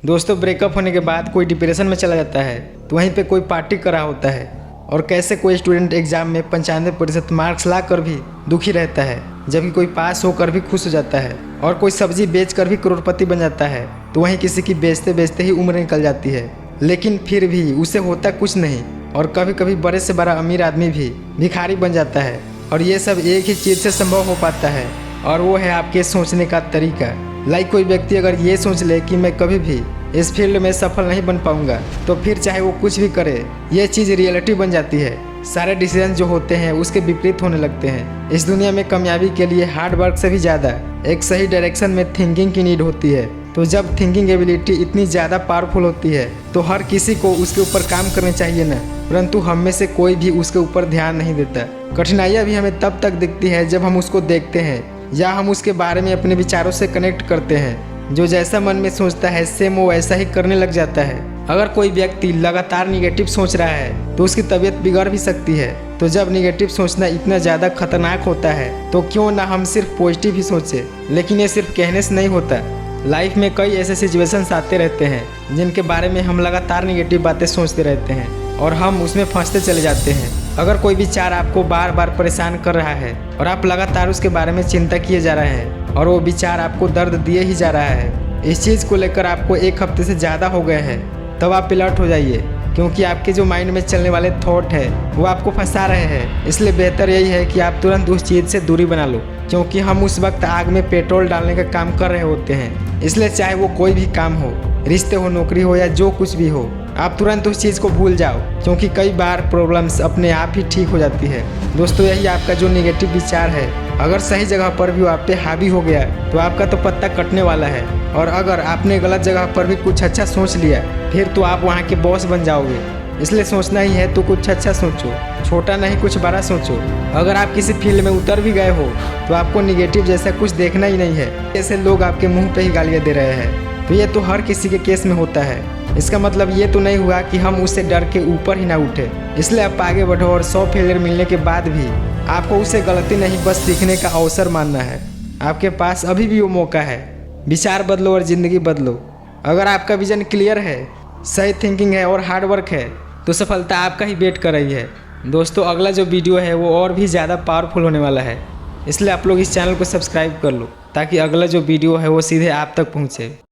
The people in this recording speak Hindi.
दोस्तों, ब्रेकअप होने के बाद कोई डिप्रेशन में चला जाता है तो वहीं पे कोई पार्टी कर रहा होता है, और कैसे कोई स्टूडेंट एग्जाम में 95% मार्क्स ला कर भी दुखी रहता है, जबकि कोई पास होकर भी खुश हो जाता है, और कोई सब्जी बेच कर भी करोड़पति बन जाता है, तो वहीं किसी की बेचते बेचते ही उम्र निकल जाती है, लेकिन फिर भी उसे होता कुछ नहीं, और कभी कभी बड़े से बड़ा अमीर आदमी भी भिखारी बन जाता है। और ये सब एक ही चीज़ से संभव हो पाता है, और वो है आपके सोचने का तरीका। लाइक कोई व्यक्ति अगर ये सोच ले कि मैं कभी भी इस फील्ड में सफल नहीं बन पाऊंगा, तो फिर चाहे वो कुछ भी करे, ये चीज़ रियलिटी बन जाती है। सारे डिसीजन जो होते हैं उसके विपरीत होने लगते हैं। इस दुनिया में कामयाबी के लिए हार्ड वर्क से भी ज़्यादा एक सही डायरेक्शन में थिंकिंग की नीड होती है। तो जब थिंकिंग एबिलिटी इतनी ज़्यादा पावरफुल होती है तो हर किसी को उसके ऊपर काम करना चाहिए ना, परंतु हम में से कोई भी उसके ऊपर ध्यान नहीं देता। कठिनाइयाँ भी हमें तब तक दिखती है जब हम उसको देखते हैं या हम उसके बारे में अपने विचारों से कनेक्ट करते हैं। जो जैसा मन में सोचता है सेम वो वैसा ही करने लग जाता है। अगर कोई व्यक्ति लगातार निगेटिव सोच रहा है तो उसकी तबीयत बिगड़ भी सकती है। तो जब निगेटिव सोचना इतना ज़्यादा खतरनाक होता है तो क्यों ना हम सिर्फ पॉजिटिव ही सोचें। लेकिन ये सिर्फ कहने से नहीं होता। लाइफ में कई ऐसे सिचुएशंस आते रहते हैं जिनके बारे में हम लगातार निगेटिव बातें सोचते रहते हैं और हम उसमें फंसते चले जाते हैं। अगर कोई विचार आपको बार बार परेशान कर रहा है और आप लगातार उसके बारे में चिंता किए जा रहे हैं और वो विचार आपको दर्द दिए ही जा रहा है, इस चीज़ को लेकर आपको 1 हफ्ते से ज़्यादा हो गए हैं, तब आप अलर्ट हो जाइए, क्योंकि आपके जो माइंड में चलने वाले थॉट है वो आपको फंसा रहे हैं। इसलिए बेहतर यही है कि आप तुरंत उस चीज़ से दूरी बना लो, क्योंकि हम उस वक्त आग में पेट्रोल डालने का काम कर रहे होते हैं। इसलिए चाहे वो कोई भी काम हो, रिश्ते हो, नौकरी हो या जो कुछ भी हो, आप तुरंत उस चीज़ को भूल जाओ, क्योंकि कई बार प्रॉब्लम्स अपने आप ही ठीक हो जाती है। दोस्तों, यही आपका जो नेगेटिव विचार है अगर सही जगह पर भी आप पे हावी हो गया तो आपका तो पत्ता कटने वाला है, और अगर आपने गलत जगह पर भी कुछ अच्छा सोच लिया फिर तो आप वहाँ के बॉस बन जाओगे। इसलिए सोचना ही है तो कुछ अच्छा सोचो, छोटा नहीं कुछ बड़ा सोचो। अगर आप किसी फील्ड में उतर भी गए हो तो आपको निगेटिव जैसा कुछ देखना ही नहीं है। ऐसे लोग आपके मुंह पे ही गालियाँ दे रहे हैं, तो ये तो हर किसी के केस में होता है। इसका मतलब ये तो नहीं हुआ कि हम उससे डर के ऊपर ही ना उठे। इसलिए आप आगे बढ़ो और 100 फेलियर मिलने के बाद भी आपको उसे गलती नहीं बस सीखने का अवसर मानना है। आपके पास अभी भी वो मौका है। विचार बदलो और ज़िंदगी बदलो। अगर आपका विजन क्लियर है, सही थिंकिंग है और हार्ड वर्क है तो सफलता आपका ही वेट कर रही है। दोस्तों, अगला जो वीडियो है वो और भी ज़्यादा पावरफुल होने वाला है, इसलिए आप लोग इस चैनल को सब्सक्राइब कर लो ताकि अगला जो वीडियो है वो सीधे आप तक पहुँचे।